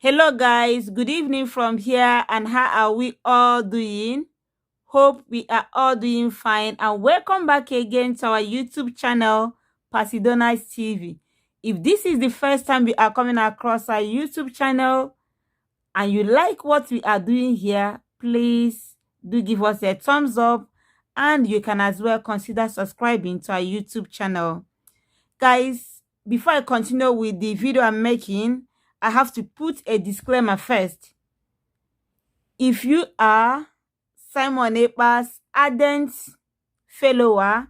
Hello guys, good evening from here, and how are we all doing? Hope we are all doing fine, and welcome back again to our YouTube channel, Pasidonais TV. If this is the first time we are coming across our YouTube channel and you like what we are doing here, please do give us a thumbs up, and you can as well consider subscribing to our YouTube channel. Guys, before I continue with the video I'm making, I have to put a disclaimer first. If you are Simon Ekpa's ardent follower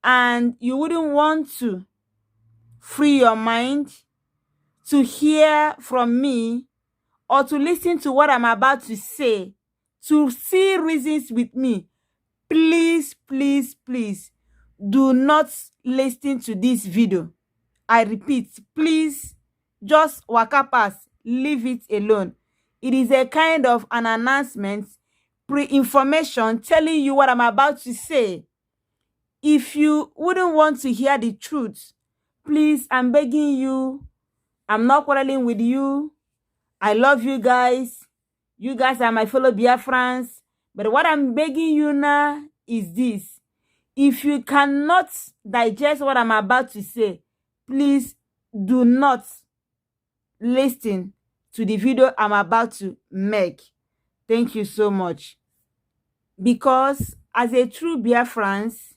and you wouldn't want to free your mind to hear from me or to listen to what I'm about to say, to see reasons with me, please do not listen to this video. I repeat, please just waka pass, leave it alone. It is a kind of an announcement, pre-information telling you what I'm about to say. If you wouldn't want to hear the truth, please, I'm begging you. I'm not quarreling with you. I love you guys. You guys are my fellow Biafrans. But what I'm begging you now is this. If you cannot digest what I'm about to say, please do not listen to the video I'm about to make. Thank you so much. Because as a true Biafrans,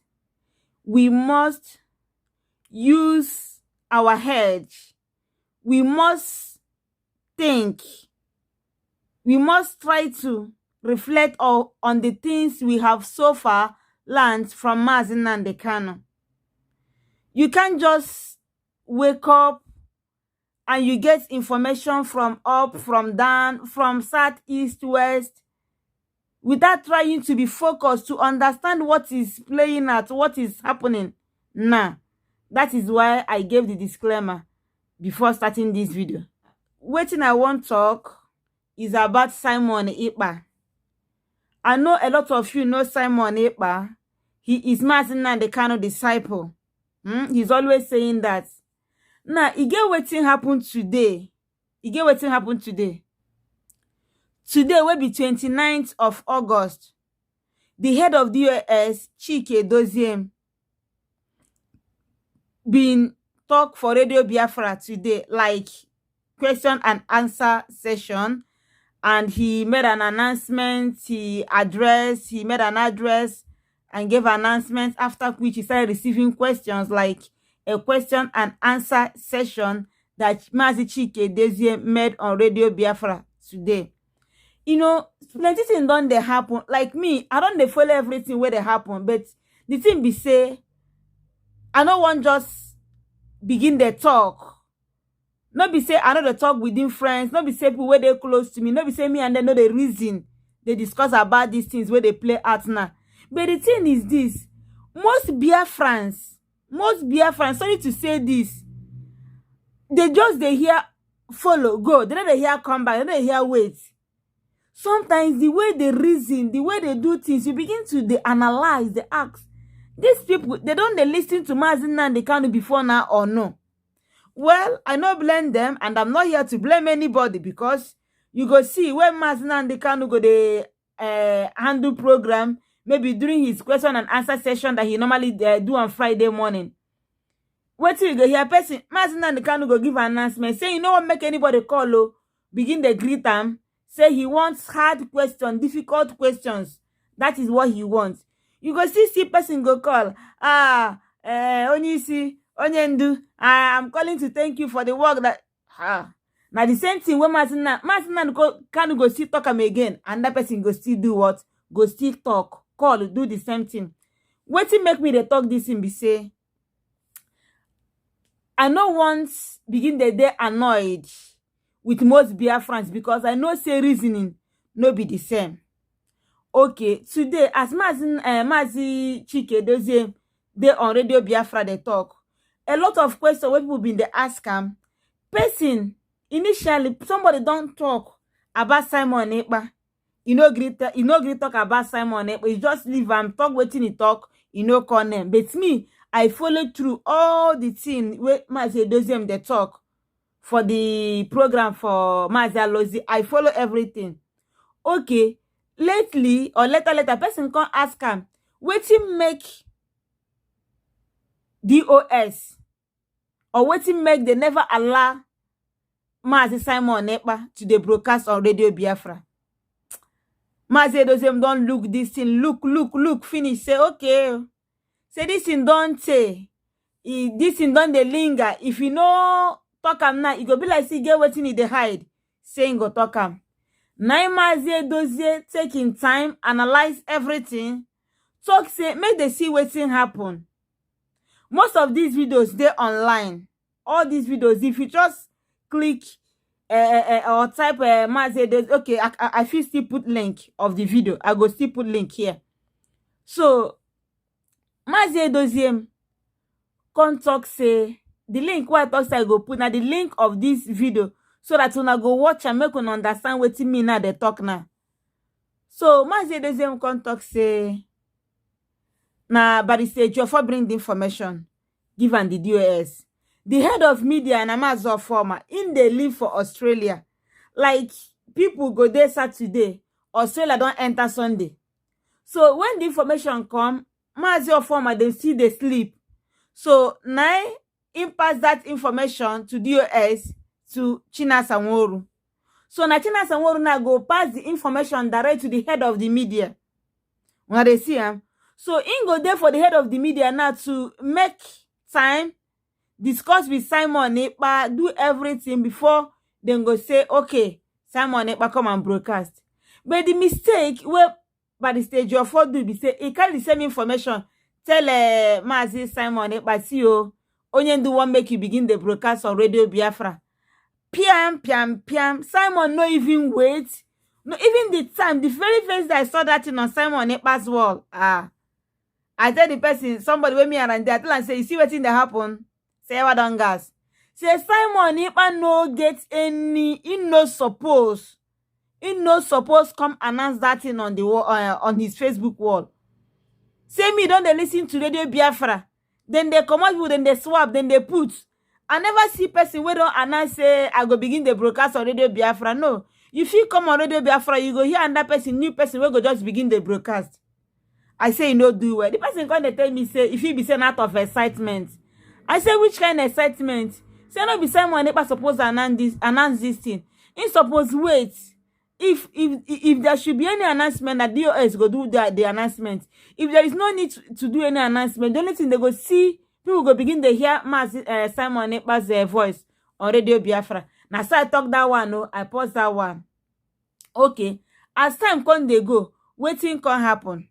we must use our head. We must think. We must try to reflect on the things we have so far learned from Mazi Nnamdi Kanu. You can't just wake up and you get information from up, from down, from south, east, west, without trying to be focused to understand what is playing out, what is happening. Nah, that is why I gave the disclaimer before starting this video. What I want to talk is about Simon Ekpa. I know a lot of you know Simon Ekpa. He is Mazi Nnamdi Kanu disciple. He's always saying that. Now, you get what happened today. Today will be 29th of August. The head of the US, Chike Doziem, been talk for Radio Biafra today, like question and answer session. And he made an announcement, he made an address and gave announcements, after which he started receiving questions, like a question and answer session that Mazi Chike Doziem made on Radio Biafra today. You know, plenty things don't they happen. Like me, I don't they follow everything where they happen, but the thing be say, I don't want just begin the talk. Not be say I know the talk within friends, not be say people where they close to me, not be say me and they know the reason they discuss about these things where they play out now. But the thing is this, most Biafrans, sorry to say this, they hear follow, go, they don't hear come back, they don't hear wait. Sometimes the way they reason, the way they do things, you begin to analyze, they ask. These people, they don't listen to Mazi Nnamdi Kanu before now or no? Well, I don't blame them, and I'm not here to blame anybody, because you go see when Mazi Nnamdi Kanu go the handle program, maybe during his question and answer session that he normally do on Friday morning. Wait till you go hear person, Mazi Nnamdi Kanu go give an announcement, say you know what make anybody call, oh, begin the greet them, say he wants hard questions, difficult questions. That is what he wants. You go see person go call, Onyisi, Onyendu, I'm calling to thank you for the work that, now the same thing when Mazi Nnamdi Kanu go still talk him again, and that person go still do what? Go still talk, call, do the same thing. Wetin make me they talk this in be say, I no once begin the day annoyed with most Biafrans, because I know say reasoning no be the same. Okay, today as Mazi Chike Doziem they on Radio Biafra they talk, a lot of questions where people been they ask him. Person initially somebody don't talk about Simon Ekpa. You know great talk about Simon Ekpa. You just leave him talk waiting he talk. You know call name. But me, I follow through all the thing where Mazi Doziem they talk for the program for Mazi Alozie. I follow everything. Okay, lately or later person come ask am wetin make DOS or wetin make they never allow Mazi Simon Ekpa to the broadcast on Radio Biafra. Mazi Edoziem don look this thing, look, finish. Say, okay. Say this thing don't say. This thing don't dey linger. If you no talk am now, it go be like see get wetin e dey hide. Saying go talk am. Now Mazi Edoziem taking time, analyze everything. Talk say, make they see wetin happen. Most of these videos they online. All these videos, if you just click or type Mazi Edoziem, okay, I feel still put link of the video. I go still put link here. So Mazi Edoziem come talk say the link where I talk say I go put now the link of this video so that una go watch and make una understand wetin me now they talk now. So Mazi Edoziem come talk say na Barrister Ejiofor bring the information given the DOS. The head of media and Amazon former in they live for Australia. Like people go there Saturday, Australia don't enter Sunday. So when the information come, Mazi former they see they sleep. So now he pass that information to DOS to China Sanworu. So na China Sanworu now go pass the information direct to the head of the media. When they see him. So in go there for the head of the media now to make time, discuss with Simon Ekpa, do everything before then go say, okay, Simon Ekpa come and broadcast. But the mistake where by the stage of what do be say he carry the same information. Tell Mazi Simon Ekpa, see you, only do one make you begin the broadcast on Radio Biafra. Piam. Simon no even wait. No, even the time, the very first day I saw that thing on Simon Ekpa's wall. I tell the person, somebody with me around there, I tell and say, you see what thing that happen? Say, what on gas? Say, Simon Ekpa no get any, he no suppose come announce that thing on the wall, on his Facebook wall. Say me, don't they listen to Radio Biafra? Then they come out with, then they swap, then they put. I never see person where don't announce say, I go begin the broadcast on Radio Biafra. No. If you come on Radio Biafra, you go hear another person, new person, will go just begin the broadcast. I say, you know, do well. The person come to tell me, say, if you be saying out of excitement. I say, which kind of excitement? Say, no, be Simon Ekpa supposed to announce this thing. He suppose wait. If there should be any announcement, that DOS go do the announcement. If there is no need to do any announcement, the only thing they go see, people go begin to hear Simon Ekpa's voice on Radio Biafra. Now, so I talk that one, no, I pause that one. Okay. As time come they go, waiting can happen.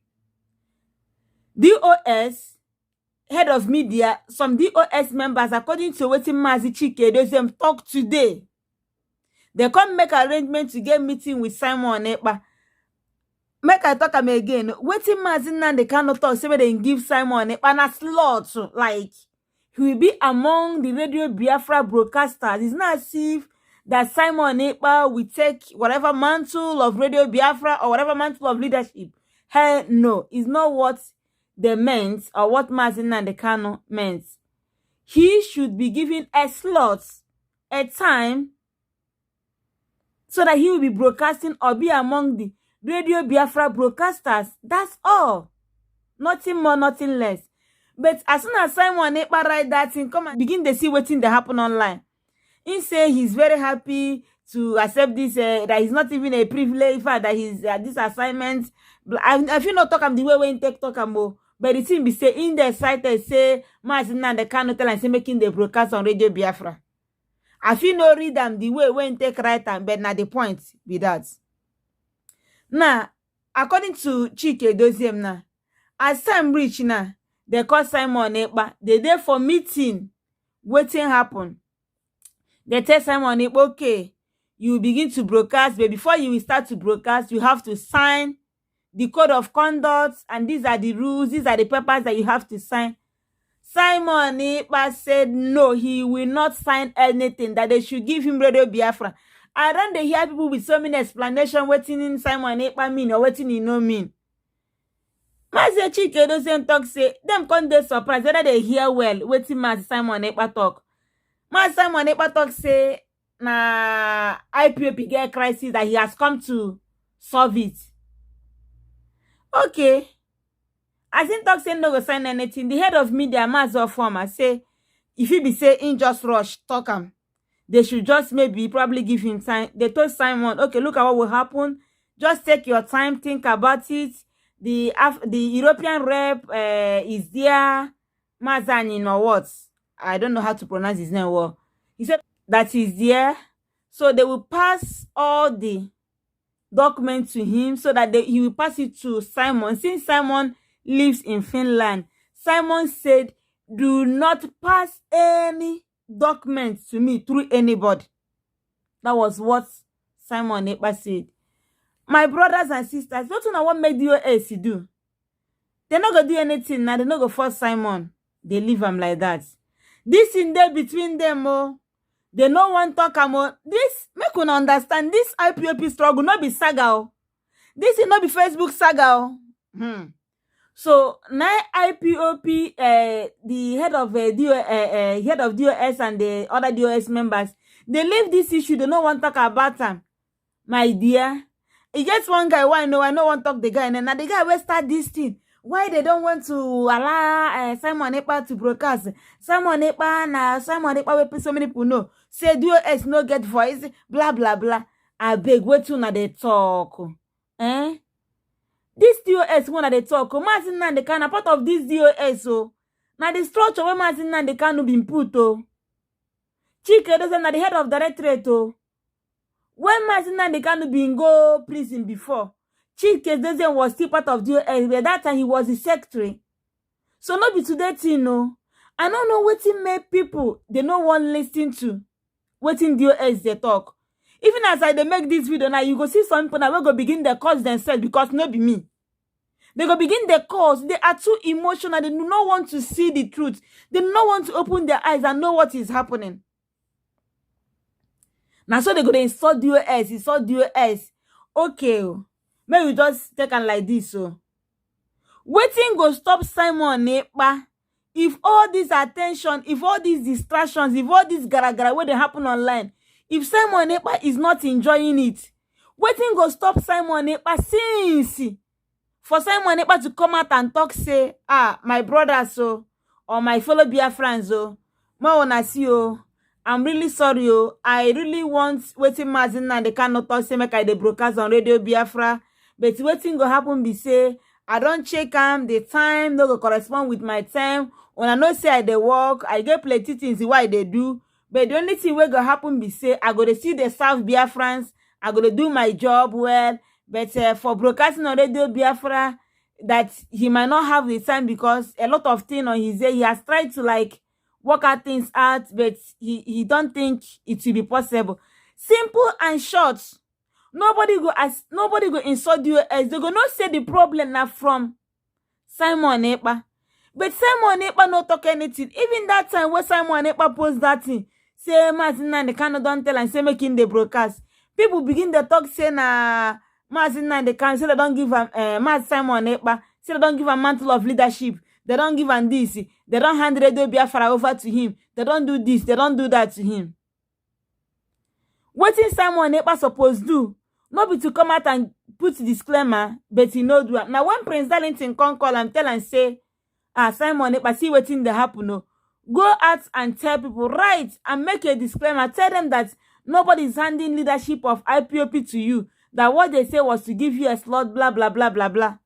DOS, head of media, some DOS members, according to what Mazi Edoziem talk today, they come make arrangement to get meeting with Simon Ekpa. Make I talk am again. Wetin Mazi now they cannot talk, say they give Simon Ekpa na slot. Like, he will be among the Radio Biafra broadcasters. It's not as if that Simon Ekpa will take whatever mantle of Radio Biafra or whatever mantle of leadership. Hell no, it's not what they meant or what Mazi Nandekano meant. He should be given a slot, a time, so that he will be broadcasting or be among the Radio Biafra broadcasters. That's all. Nothing more, nothing less. But as soon as Simon Ekpa write that thing, come and begin to see what thing that happen online. He say he's very happy to accept this, that he's not even a privilege, that he's this assignment. I feel not talk him the way he take talk him, but the thing be say in the site say Mazi Nandekano tell and say making the broadcast on Radio Biafra. I feel no read them the way when take right time, but now the point be that. Now, according to Edoziem now, as time reach now, they call Simon Ekpa. They there for meeting. Waiting happen. They tell Simon Ekpa, okay, you begin to broadcast, but before you will start to broadcast, you have to sign the code of conduct, and these are the rules, these are the papers that you have to sign. Simon Ekpa said no, he will not sign anything, that they should give him Radio Biafra. I don't hear people with so many explanations waiting in Simon Ekpa mean or waiting in no mean. Mazi Edoziem talk say, them come dey surprised whether they hear well waiting Mazi Simon Ekpa talk. Mazi Simon Ekpa talk say, na IPOP get crisis that he has come to solve it. Okay. As in talk say no go sign anything, the head of media, Mazo Former, say if he be say in just rush, talk him. They should just maybe probably give him time. They told Simon, okay, look at what will happen. Just take your time, think about it. The European rep is there, Mazanin or what? I don't know how to pronounce his name well. He said that he's there. So they will pass all the documents to him so that he will pass it to Simon. Since Simon lives in Finland, Simon said, do not pass any documents to me through anybody. That was what Simon Ekpa said. My brothers and sisters, don't know what made you else do. They're not gonna do anything now. They're not gonna force Simon. They leave him like that. This in there between them, oh, they no one talk about this. Make you understand this IPOP struggle, not be saga. Oh. This is not be Facebook saga. Oh. So now IPOP, the head of head of DOS and the other DOS members, they leave this issue. They no want talk about them, my dear. It gets one guy. Why I know want talk the guy, and then now the guy will start this thing. Why they don't want to allow Simon Ekpa to broadcast? Simon Ekpa na Simon Ekpa will so many people know. Say DOS no get voice, blah blah blah. I beg, wait till now they talk. Eh? This DOS one that they talk, Mazin and the can a part of this DOS, so now the structure where Mazin and the can been put, oh. Chike doesn't at the head of directorate, oh. When Mazin and the can been go prison before, Chike doesn't was still part of DOS, but that time he was the secretary. So not be today thing, no. I don't know what it made people they no one listen to. What in DOS they talk. Even as they make this video now, you go see some people that will go begin their cause themselves because no be me. They go begin their cause. They are too emotional. They do not want to see the truth. They do not want to open their eyes and know what is happening. Now so they go to insult DOS. Okay. Maybe we just take on like this. So waiting go stop Simon Ekpa. If all this attention, if all these distractions, if all this gara where they happen online, if Simon Ekpa is not enjoying it, waiting go stop Simon Ekpa since for Simon Ekpa to come out and talk, say, my brothers, so, or my fellow Biafrans, oh, ma wanna see, oh, I'm really sorry, oh, I really want waiting Mazin and they cannot talk, say, make I the broadcast on Radio Biafra, but waiting go happen, be say, I don't check the time, no go correspond with my time, when I know say I they work, I get plenty things, why they do, but the only thing will go happen, be say, I go to see the South Biafrans, I go to do my job well, but for broadcasting on Radio Biafra, that he might not have the time because a lot of things on his day, he has tried to like work out things out, but he don't think it will be possible. Simple and short. Nobody go insult you as they go not say the problem now from Simon Ekpa. But Simon Ekpa no talk anything. Even that time when Simon Ekpa post that thing, say Mazin and the cannot don't tell and say making the broadcast. People begin to talk say na Mazin and the can say they don't give him Simon Ekpa, say they don't give a mantle of leadership. They don't give him this. They don't hand Radio Biafra over to him. They don't do this. They don't do that to him. What is Simon Ekpa supposed to do? Not be to come out and put disclaimer, but he know do. Now when Prince Darlington come call and tell and say, Simon Ekpa, see what thing they happen. No, go out and tell people, right, and make a disclaimer. Tell them that nobody is handing leadership of IPOP to you. That what they say was to give you a slot, blah, blah, blah, blah, blah.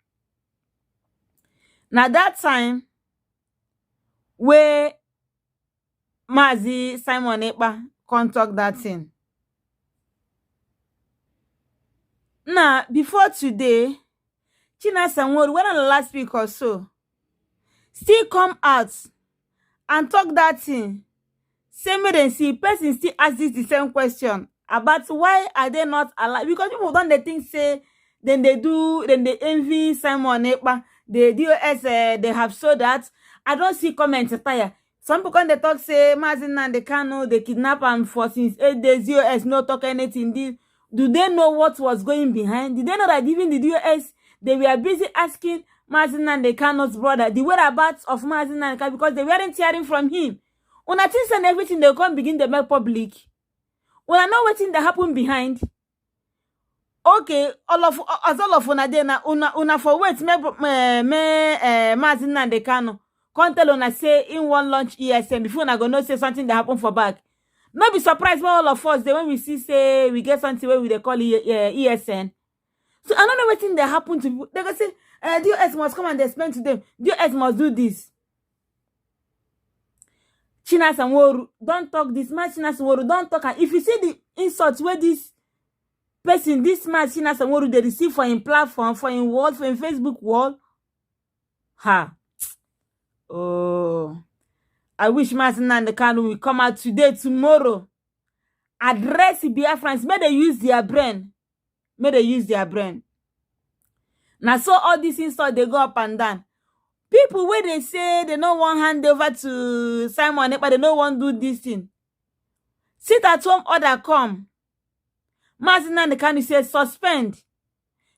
Now that time, where Mazi Simon Ekpa can't talk that thing. Now, before today, China Sanwo, when on the last week or so, still come out and talk that thing. Same way they see, person still ask this the same question about why are they not allowed? Because people don't they think say, then they envy Simon Ekpa. The DOS, they have so that. I don't see comments attire. Some people when they talk say, Mazin and the Kano, they kidnap him for since 8 days, DOS no talk anything. Do they know what was going behind? Did they know that even the DOS, they were busy asking Mazin and the Kano's brother the whereabouts of Mazin and the Kano because they weren't hearing from him. Una things and everything they come begin to make public. When I know wetin dey happen behind. Okay, all of una dey na una for wait me Mazi Nnamdi Kanu come tell una say in one launch ESN before una go know say something dey happen for back. No be surprised when all of us dey when we see say we get something wey we dey call ESN. So I don't know wetin dey happen to people. They go say DOS must come and explain to them. DOS must do this. Chinasa Nworu don't talk this man. Chinasa Nworu don't talk. And if you see the insults where this person, this man Chinasa Nworu, they receive for him platform, for him wall, for him Facebook wall, oh, I wish Mazi Nnamdi Kanu will come out today, tomorrow, address the Biafrans. May they use their brain. May they use their brain. Now, so all these insults, they go up and down. People where they say they no want hand over to Simon Ekpa, they no want do this thing. Sit at home, order come. Mazi Nnamdi Kanu say suspend.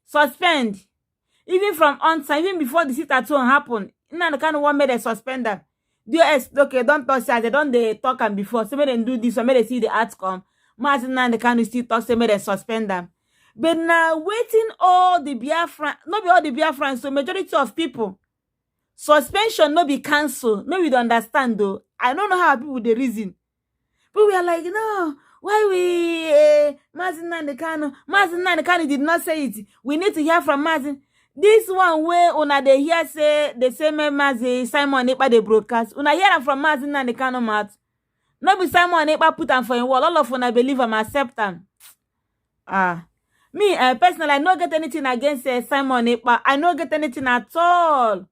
Suspend. Even from on time, even before the sit at home happen, Nnamdi Kanu want made a suspender. DOS, okay, don't touch that. They don't they talk and before. So may they do this, or may they see the outcome. Mazi Nnamdi Kanu still talk, say may they suspend them. But now waiting all the Biafran, not be all the Biafrans, so majority of people. Suspension no be cancel. Maybe we don't understand though. I don't know how people they reason. But we are like, no, why we Mazi Nnamdi Kanu did not say it. We need to hear from Mazi. This one where una they hear say the same Mazi Simon Ekpa they broadcast. Una hear from Mazi Nnamdi Kanu mouth. No be Simon Ekpa put am for him wall. All of una believe am, accept am. Me personally, I no get anything against Simon Ekpa. I no get anything at all.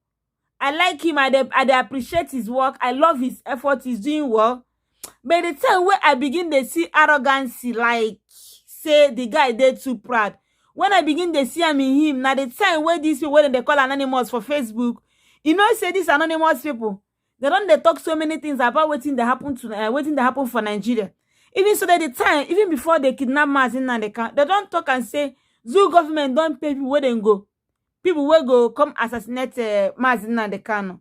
I like him. I appreciate his work. I love his effort. He's doing well. But the time where I begin to see arrogance, like say the guy they too proud. When I begin to see him in him, now the time where these people, when they call anonymous for Facebook, you know, say these anonymous people, they talk so many things about waiting that happen to waiting that happen for Nigeria. Even so that the time, even before they kidnap Mazi Nnamdi Kanu, they don't talk and say zoo government don't pay people where they go. People will go come assassinate Mazi Nnamdi Kanu.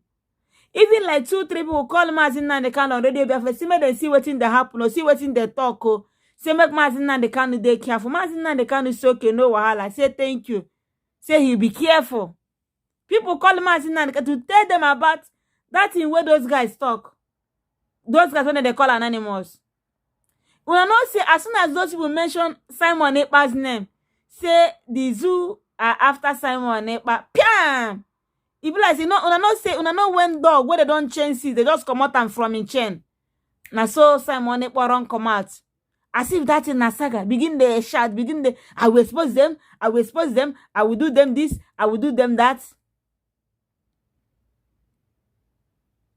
Even like 2-3 people call Mazi Nnamdi Kanu on radio before see me they see what in the happen or see what in the talk. Oh, say make Mazi Nnamdi Kanu they careful. Mazi Nnamdi Kanu is okay, no wahala. Say thank you. Say he be careful. People call Mazi Nnamdi Kanu to tell them about that thing where those guys talk. Those guys when they call anonymous. We are not say as soon as those people mention Simon Ekpa's name, say the zoo are after Simon Ekpa. Piam! If like you know, una not when dog where they don't change seat, they just come out and from in chain. Now so Simon Ekpa run come out. As if that in a saga. Begin the shout, begin the I will expose them, I will expose them, I will do them this, I will do them that.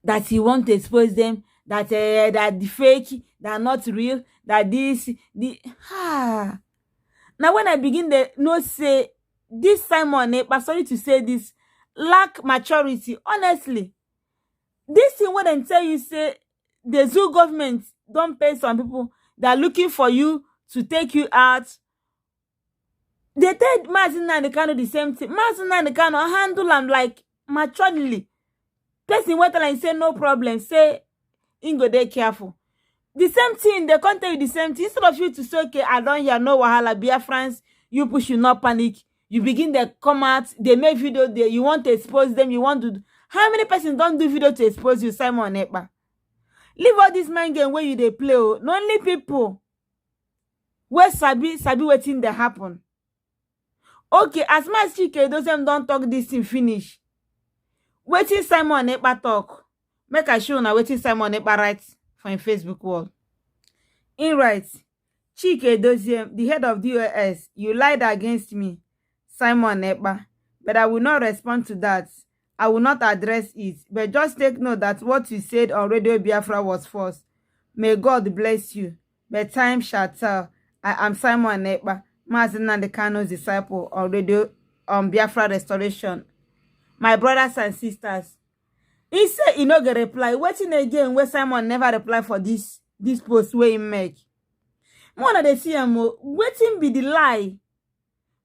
That he want to expose them, that that the fake, that are not real, that this, Now when I begin to no say this Simon Ekpa, sorry to say this, lack maturity. Honestly, this thing when they tell you say the zoo government don't pay some people that are looking for you to take you out. They tell Mazi Nnamdi Kanu the same thing. Mazi Nnamdi Kanu handle them like maturely. Person wait and say no problem. Say Ingo they careful. The same thing, they can't tell you the same thing. Instead of you to say, okay, I don't hear no wahala, Biafrans, you push, you not panic. You begin to come out, they make video there, you want to expose them, you want to... How many persons don't do video to expose you, Simon Ekpa? Leave all this mind game where you they play. Oh. Not only people where sabi waiting they happen. Okay, as much as Chike doesn't don't talk this thing finish. Waiting Simon Ekpa talk. Make a show now waiting Simon Ekpa writes for his Facebook wall. In writes, Chike Doziem, the head of DOS, you lied against me, Simon Ekpa, but I will not respond to that. I will not address it, but just take note that what you said on Radio Biafra was false. May God bless you, but time shall tell. I am Simon Ekpa, Mazi Nnamdi Kanu's disciple on Radio Biafra Restoration. My brothers and sisters, he said he no get reply. Waiting again where Simon never reply for this post where he make. One of the CMO, waiting be the lie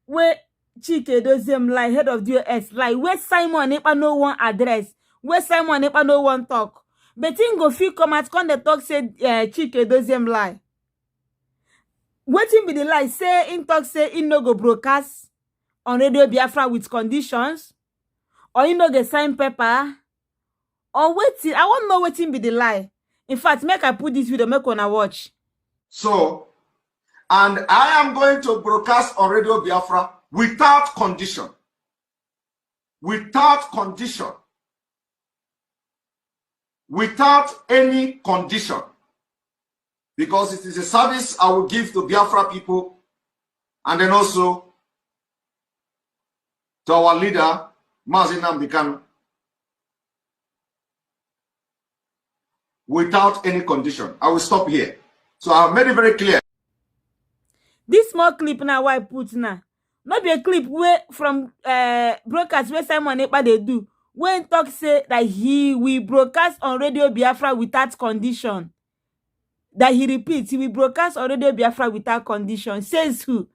where Chike Doziem lie, head of DOS lie, where Simon Ekpa no one address, where Simon Ekpa no one talk. But him go feel come at come the talk say Chike Doziem lie. Wetin be the lie? Say in talk say in no go broadcast on Radio Biafra with conditions, or in no go sign paper, or wetin? I wan know wetin be the lie. In fact, make I put this video, make una watch. So, and I am going to broadcast on Radio Biafra without condition. Without condition. Without any condition. Because it is a service I will give to Biafra people, and then also to our leader, Mazi Nnamdi Kanu. Without any condition. I will stop here. So I have made it very clear. This small clip now why I put now. Not be a clip where from broadcast where Simon Ekpa they do. When talk say that he will broadcast on Radio Biafra without condition. That he repeats, he will broadcast on Radio Biafra without condition. Says who?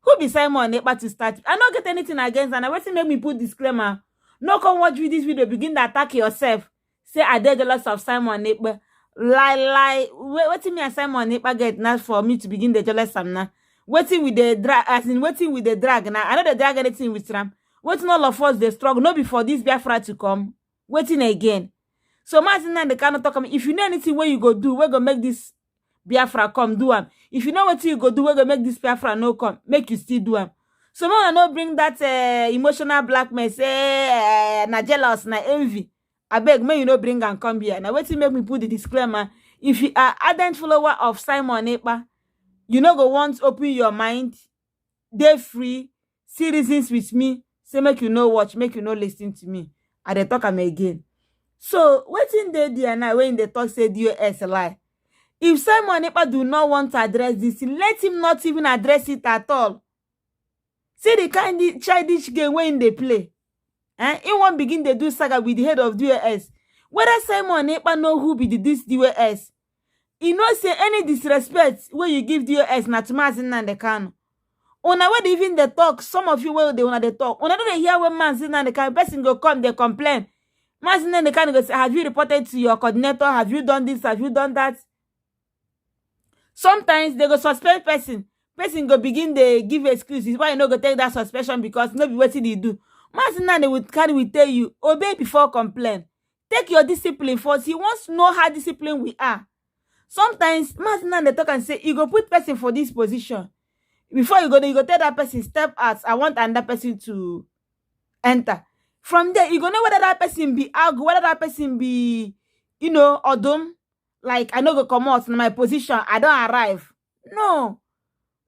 Who be Simon Ekpa to start? I don't get anything against, and I want to make me put disclaimer. No come watch this video, begin to attack yourself. Say I did jealous of Simon Ekpa. Lie. Waiting me and Simon Ekpa get now for me to begin the jealous am now. Waiting with the drag, as in waiting with the drag now. I know the drag anything with Ram. Waiting all of us they struggle. No before this Biafra to come. Waiting again. So Martin and they cannot talk. If you know anything where you go do, we're gonna make this Biafra come do am. If you know what you go do, we're gonna make this Biafra no come. Make you still do am. So no, no bring that emotional blackmail. Say na jealous, na envy. I beg, may you no bring and come here. Now wait till make me put the disclaimer. If you are ardent follower of Simon Ekpa, you no go want open your mind. They free. See reasons with me. Say make you no watch, make you no listen to me. I dey talk am again. So waiting they there now when they talk say DOS lie. If Simon Ekpa do not want to address this, let him not even address it at all. See the kind of childish game when they play. He won't begin to do saga with the head of DOS. Whether Simon Ekpa know who be this DOS, he no say any disrespect when you give DOS na to Mazi Nnamdi Kanu. Una when even they talk, some of you where they wanna they talk. Una don't hear when Mazi Nnamdi Kanu person go come, they complain. Mazi Nnamdi Kanu go say, have you reported to your coordinator? Have you done this? Have you done that? Sometimes they go suspend person. Person go begin they give excuses why you no go take that suspension because no be what he do. Mazi Nnamdi will tell you, obey before complain. Take your discipline first. He wants to know how disciplined we are. Sometimes Mazi Nnamdi talk and say, you go put person for this position. Before you go tell that person, step out. I want another person to enter. From there, you go know whether that person be argue, whether that person be, you know, odom. Like, I no go come out in my position. I don't arrive. No.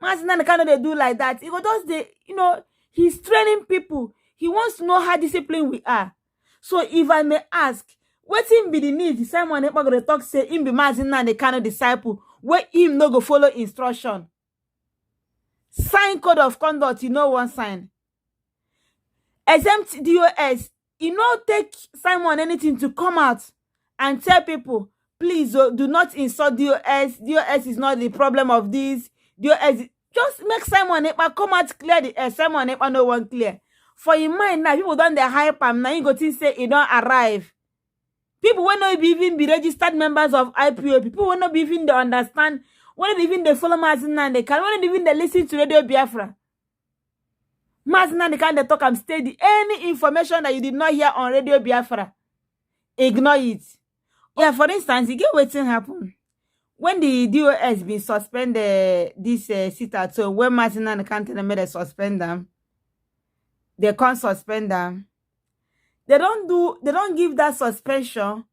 Mazi Nnamdi Kanu they do like that. He go just they, you know, he's training people. He wants to know how disciplined we are. So if I may ask, what him be the need? Simon Ekpa go to talk say him be Mazi Nnamdi Kanu disciple. Where him no go follow instruction. Sign code of conduct, you know one sign. Exempt DOS, you know take Simon anything to come out and tell people, please do not insult DOS. DOS is not the problem of this. DOS, just make Simon Ekpa come out clear the air. Simon Ekpa no one clear. For your mind now, people don't they hype am. Now you go to say it don't arrive. People will not even be registered members of IPO. People will not even they understand. When even they follow Mazi Nnamdi Kanu, when even they listen to Radio Biafra. Mazi Nnamdi Kanu they talk and steady. Any information that you did not hear on Radio Biafra, ignore it. Yeah, for instance, you get what happen. When the DOS been suspended this sit-at, so when Mazi Nnamdi Kanu made a suspend them, they can't suspend them. They don't give that suspension,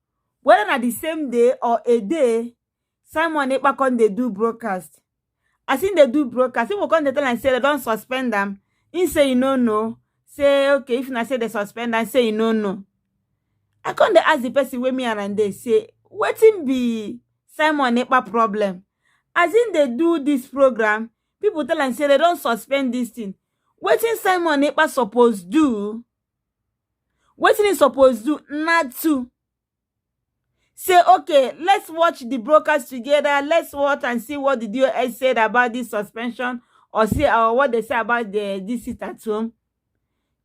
whether at the same day or a day, Simon Ekpa come they do broadcast. I think they do broadcast. People come they tell and say they don't suspend them. He say you no. Say okay, if I say they suspend and say you no. I come they ask the person with me and they say, what be Simon Ekpa problem? As in they do this program, people tell and say they don't suspend this thing. What is Simon Ekpa supposed do? What is he supposed do? Not to. Say, okay, let's watch the broadcast together. Let's watch and see what the DOS said about this suspension. Or see what they say about this sit at home.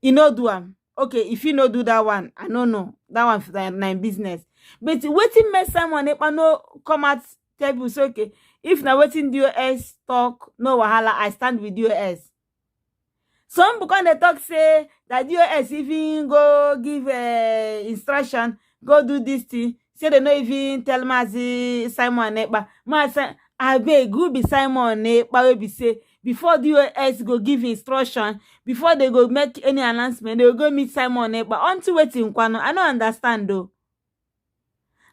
You know do am. Okay, if you no do that one, I don't know. That one for my business. But waiting make Simon Ekpa no come out tell you say, okay, If na wetin DOS talk, no wahala, I stand with DOS. Some people come dey talk say that DOS even go give instruction, go do this thing, say they no even tell Mazi Simon Ekpa. Abeg, who be Simon Ekpa wey be say before DOS go give instruction, before they go make any announcement, they go meet Simon Ekpa unto wetin kwano? I no understand though.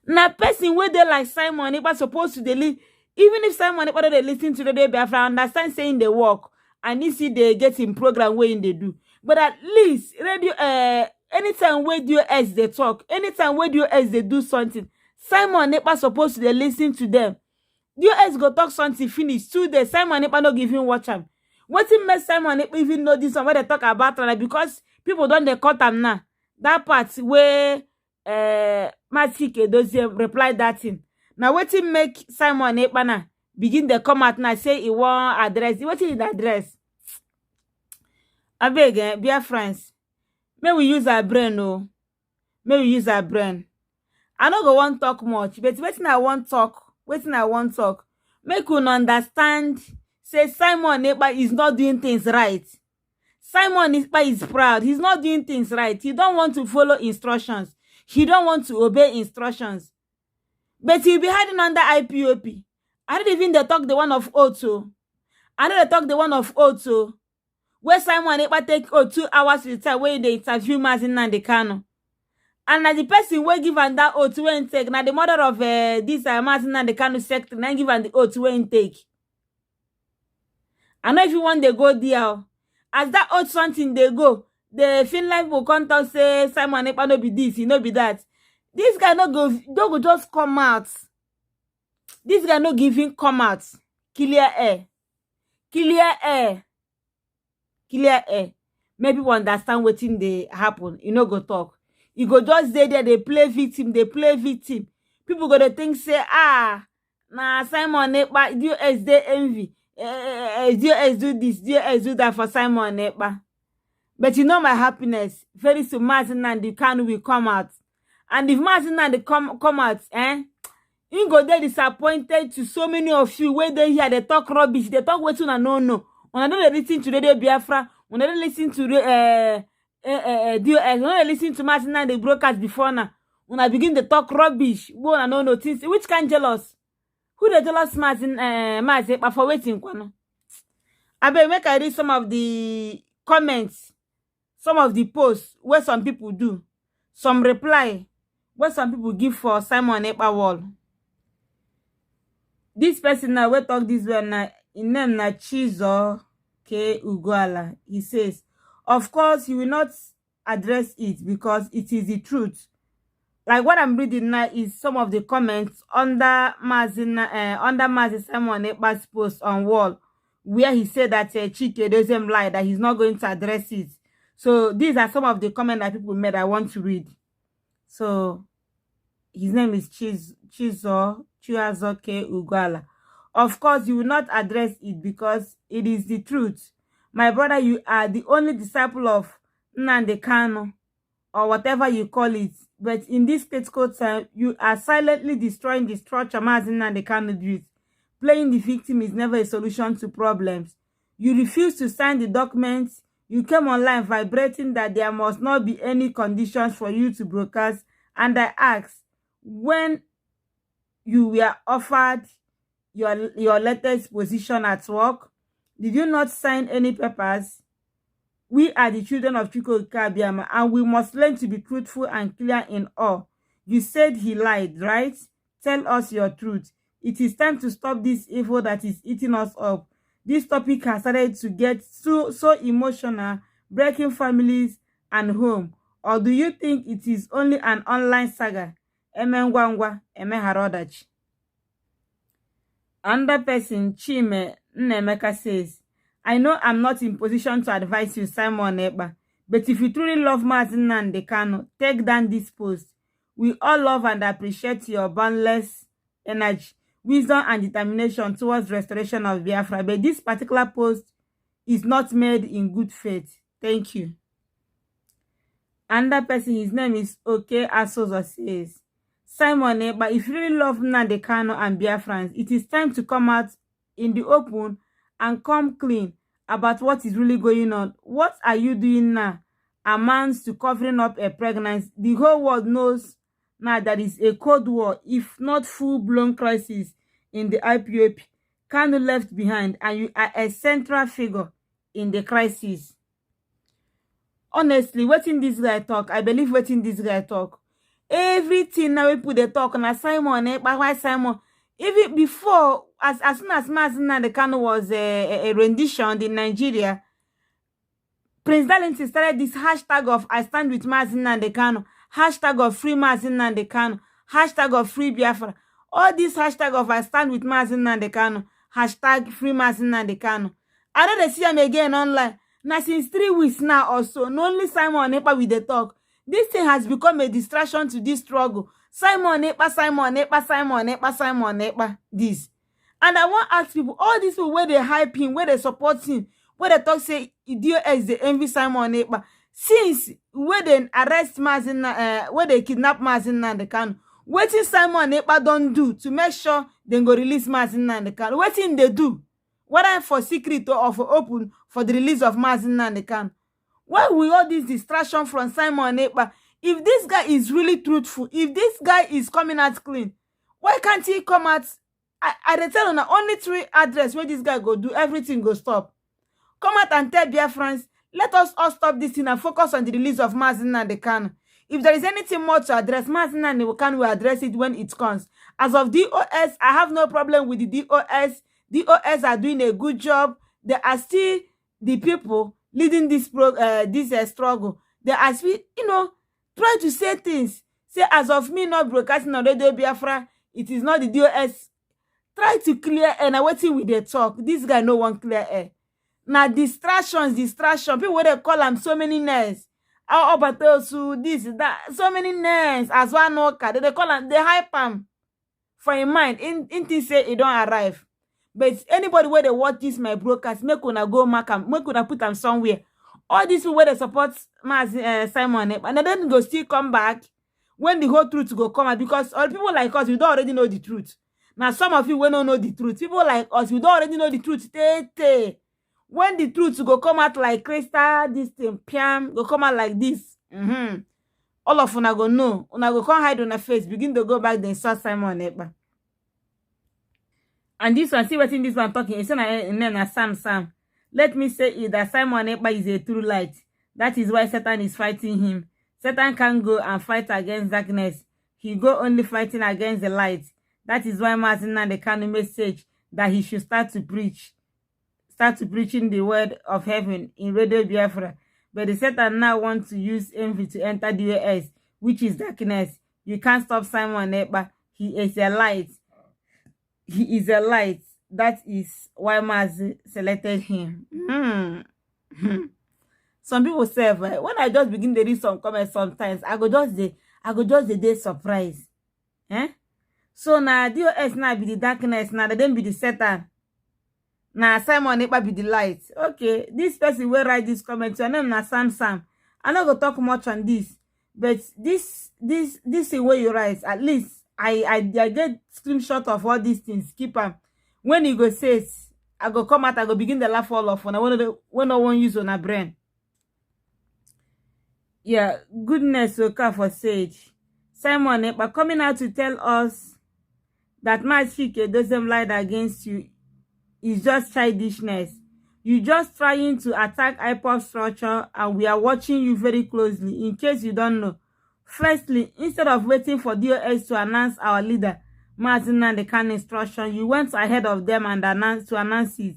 Na person wey dey like Simon Ekpa supposed to dey even if Simon Ekpa dey listen to Radio Biafra, I understand saying they work and you see they get in program wey they do, but at least radio anytime wey DOS they talk, anytime wey DOS they do something, Simon Ekpa supposed to dey listen to them. DOS go talk something finish 2 days, Simon Ekpa no give him watch am. Wetin make Simon Ekpa even know this one wey they talk about that? Because people don't they cut am now. That part where Matike Edozie reply that thing. Now wetin make Simon Ekpa now begin the come out now say he want address. Wetin is the address? Abeg, dear friends, may we use our brain, oh. May we use our brain. I no go want talk much, but wetin I want talk, make you understand. Say Simon Ekpa is not doing things right. Simon Ekpa is proud. He's not doing things right. He don't want to follow instructions. He don't want to obey instructions. But he'll be hiding under IPOP. I don't even they talk the one of Oto. I know they talk the one of Oto. Where Simon Ekpa take 2 hours to the time where they interview Mazin Nandekano. And na the person wey give am that oath wey take, na the mother of this Mazin Nandekano secretary, na give am the oath wey take. I know if you want they go there. As that oath something they go, the Finland will come talk say Simon Ekpa no be this, he no be that. This guy no go just come out. This guy no give him come out. Clear air. Clear air. Clear air. Make people understand wetin dey happen. You no go talk. You go just stay there, they play victim, People go to think say, nah, Simon Ekpa, DOS they envy. DOS do this, DOS do that for Simon Ekpa. But you know my happiness. Very soon, Mazin Nandekano will come out. And if Mazin Nandekano come out, you go there disappointed to so many of you where they hear they talk rubbish, they talk what you no. When I don't listen to Radio Biafra, when I don't listen to DOS, when I listen to Mazin and the broadcast before now, when I begin to talk rubbish, when I no things, which can jealous? Who the jealous Mazin Ekpa for waiting? I better make I read some of the comments, some of the posts where some people do, some reply where some people give for Simon Ekpa wall. This person now we talk this way now, in name na Chizo K Uguala. He says, of course, you will not address it because it is the truth. Like what I'm reading now is some of the comments under Mazin Simon Ekpa's post on wall, where he said that Chike doesn't lie, that he's not going to address it. So these are some of the comments that people made I want to read. So his name is Chizo K Uguala. Of course, you will not address it because it is the truth. My brother, you are the only disciple of Nandekano, or whatever you call it. But in this state code time, you are silently destroying the structure Mazin Nandekano did. Playing the victim is never a solution to problems. You refuse to sign the documents. You came online vibrating that there must not be any conditions for you to broadcast. And I asked, when you were offered your latest position at work, did you not sign any papers? We are the children of Chukwu Kabiama, and we must learn to be truthful and clear in all. You said he lied, right? Tell us your truth. It is time to stop this evil that is eating us up. This topic has started to get so emotional, breaking families and home. Or do you think it is only an online saga? Emengwangwa, Emeharodachi. Another person, Chime Nnemeka, says, I know I'm not in position to advise you, Simon Ekpa, but if you truly love Mazin Nandekano, take down this post. We all love and appreciate your boundless energy, wisdom, and determination towards restoration of Biafra, but this particular post is not made in good faith. Thank you. Another person, his name is OK Asozo, says, Simon Ekpa, if you really love Nnamdi Kanu and Biafrans, it is time to come out in the open and come clean about what is really going on. What are you doing now amounts to covering up a pregnancy. The whole world knows now that is a cold war, if not full-blown crisis in the IPOP. Kanu left behind, and you are a central figure in the crisis. Honestly, wetin this guy talk, I believe wetin this guy talk. Everything now we put the talk na Simon Ekpa, why Simon? Even before, as soon as Mazi Nnamdi Kanu was a rendition in Nigeria, Prince Darlington started this hashtag of I stand with Mazi Nnamdi Kanu, hashtag of free Mazi Nnamdi Kanu, hashtag of free Biafra. All this hashtag of I stand with Mazi Nnamdi Kanu, hashtag free Mazi Nnamdi Kanu. I know they see him again online. Now since 3 weeks now or so, not only Simon Ekpa with the talk. This thing has become a distraction to this struggle. Simon Ekpa, Simon Ekpa, Simon Ekpa, Simon Ekpa, this. And I want to ask people, all these people where they hype him, where they support him, where they talk say DOS they envy Simon Ekpa, since where they arrest Mazi, where they kidnap Mazi Nnamdi Kanu, wetin Simon Ekpa don't do to make sure they go release Mazi Nnamdi Kanu? Wetin they do, whether for secret or for open, for the release of Mazi Nnamdi Kanu? Why will all this distraction from Simon Ekpa? If this guy is really truthful, if this guy is coming out clean, why can't he come out? I tell you, only 3 address where this guy go do, everything go stop. Come out and tell Biafrans, let us all stop this thing and focus on the release of Mazi Nnamdi Kanu. If there is anything more to address, Mazi Nnamdi Kanu will address it when it comes. As of DOS, I have no problem with the DOS. DOS are doing a good job. They are still the people leading this struggle. They are still, try to say things. Say, as of me not broadcasting on Radio Biafra, it is not the DOS. Try to clear air. Now waiting with the talk. This guy no one clear air. Now distraction. People where they call them so many names. This, that, so many names. As one worker, they call them, they hype them for a mind. In say it don't arrive. But anybody where they watch this my broadcast, make una go mark them, make una put them somewhere. All these people where they support Simon Ekpa, and then go still come back when the whole truth go come out, because all people like us, we don't already know the truth. Now some of you will not know the truth. People like us, we don't already know the truth. When the truth go come out like crystal, this thing, piam, go come out like this. All of una go know. Una go come hide on her face, begin to go back, then start Simon Ekpa. And this one, see what in this one talking. It's not Sam. Let me say it that Simon Ekpa is a true light. That is why Satan is fighting him. Satan can't go and fight against darkness. He go only fighting against the light. That is why Mazi Nnamdi Kanu message that he should start to preaching the word of heaven in Radio Biafra. But the Satan now wants to use envy to enter the US, which is darkness. You can't stop Simon Ekpa. He is a light. He is a light. That is why Mazi selected him. Some people say, when I just begin to read some comments sometimes, I go just the surprise. So now DOS now be the darkness, now they don't be the Satan. Now Simon Ekpa be the light. Okay, this person will write this comment. Your name na Sam. I'm not gonna talk much on this, but this thing where you write, at least I get screenshot of all these things. Keep them. When you go say, I go come out, I go begin the laugh all off when no one use on a brain. Yeah, goodness okay for sage. Simon Ekpa coming out to tell us that Mazi doesn't lie against you is just childishness. You just trying to attack IPOP structure, and we are watching you very closely. In case you don't know, firstly, instead of waiting for DOS to announce our leader Mazi Nnamdi Kanu instruction, you went ahead of them and announce it.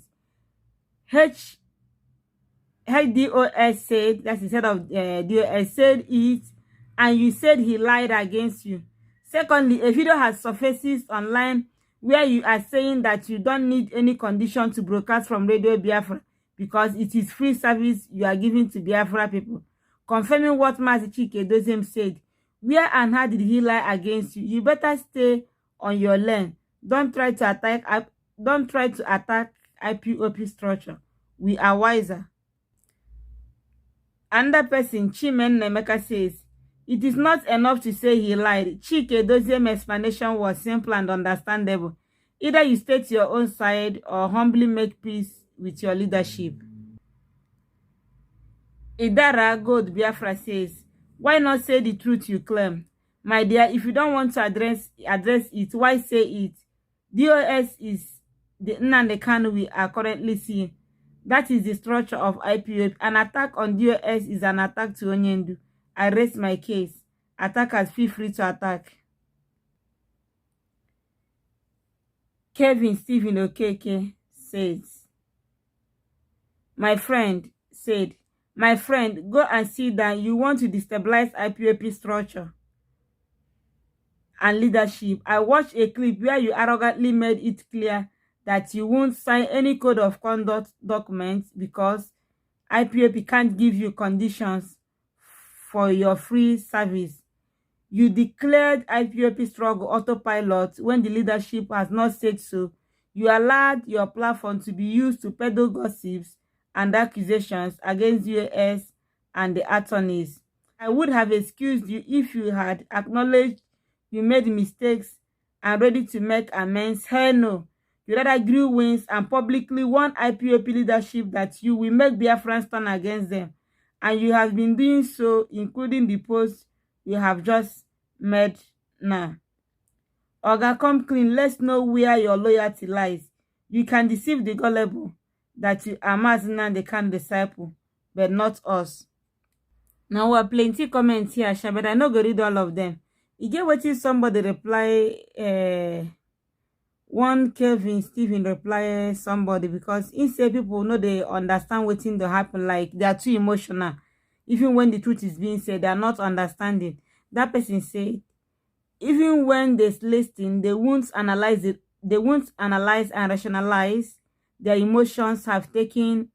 HDOS said, that's instead of DOS said it, and you said he lied against you. Secondly, a video has surfaced online where you are saying that you don't need any condition to broadcast from Radio Biafra because it is free service you are giving to Biafra people, confirming what Mazi Dozem said. Where and how did he lie against you? You better stay on your lane. Don't try to attack IPOP structure. We are wiser. Another person, Chimen Nemeka, says, It is not enough to say he lied. Chike Dozie's explanation was simple and understandable. Either you state your own side or humbly make peace with your leadership. Idara Gold Biafra says, why not say the truth you claim? My dear, if you don't want to address it, why say it? DOS is the Nnamdi Kanu we are currently seeing. That is the structure of IPOB. An attack on DOS is an attack to Onyendu. I raise my case. Attackers feel free to attack. Kevin Stephen Okeke says, my friend, go and see that you want to destabilize IPOP structure and leadership. I watched a clip where you arrogantly made it clear that you won't sign any code of conduct documents because IPOP can't give you conditions for your free service. You declared IPOP struggle autopilot when the leadership has not said so. You allowed your platform to be used to peddle gossips and accusations against US and the attorneys. I would have excused you if you had acknowledged you made mistakes and ready to make amends. Hell no. You rather grew wings and publicly warned IPOP leadership that you will make Biafrans turn against them. And you have been doing so, including the post you have just made now. Oga, come clean. Let's know where your loyalty lies. You can deceive the gullible that you are Mazina the kind disciple, but not us. Now, we are plenty comments here, but I no go read all of them. You get wetin somebody reply, one Kevin Stephen reply somebody because he say people know they understand wetin dey happen, like they are too emotional. Even when the truth is being said, they are not understanding. That person say, even when they listen, they won't analyze it. They won't analyze and rationalize. Their emotions have taken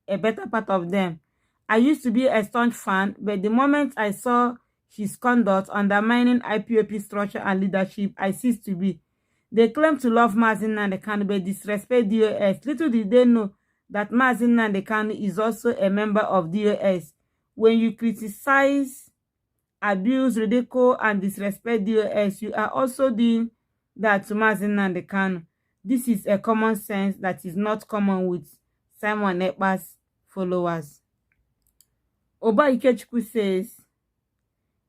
a better part of them. I used to be a staunch fan, but the moment I saw his conduct undermining IPOP structure and leadership, I ceased to be. They claim to love Mazi Nnamdi Kanu but disrespect DOS. Little did they know that Mazi Nnamdi Kanu is also a member of DOS. When you criticize, abuse, ridicule, and disrespect DOS, you are also doing that to Mazi Nnamdi Kanu. This is a common sense that is not common with Simon Ekpa's followers. Oba Ikechukwu says,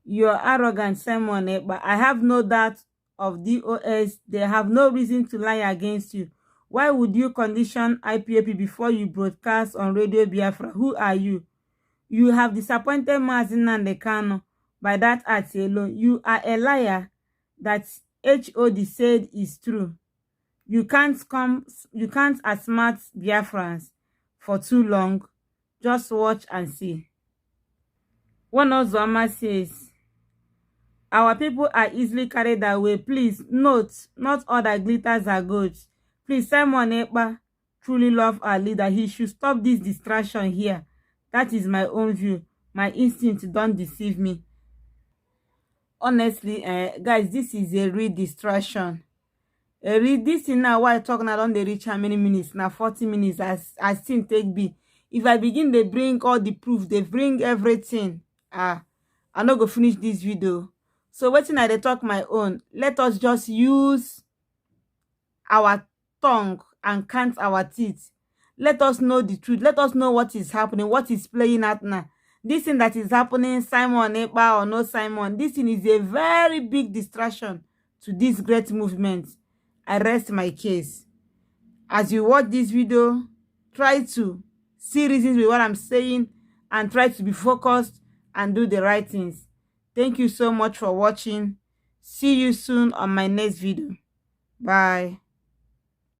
you are arrogant, Simon Ekpa. I have no doubt of DOS. They have no reason to lie against you. Why would you condition IPOP before you broadcast on Radio Biafra? Who are you? You have disappointed Mazi Nnamdi Kanu by that act alone. You are a liar. That HOD said is true. You can't outsmart Biafrans for too long. Just watch and see. One Ozoma says, our people are easily carried away. Please note, not all that glitters are gold. Please, Simon Ekpa truly love our leader. He should stop this distraction here. That is my own view. My instinct don't deceive me. Honestly, guys, this is a real distraction. This thing now, why I talk now, don't they reach how many minutes? Now 40 minutes as thing take be. If I begin, they bring all the proof, they bring everything. I'm not go finish this video. So waiting I they talk my own. Let us just use our tongue and count our teeth. Let us know the truth. Let us know what is happening, what is playing out now. This thing that is happening, Simon Ekpa or no Simon, this thing is a very big distraction to this great movement. I rest my case. As you watch this video, try to see reasons with what I'm saying and try to be focused and do the right things. Thank you so much for watching. See you soon on my next video. Bye.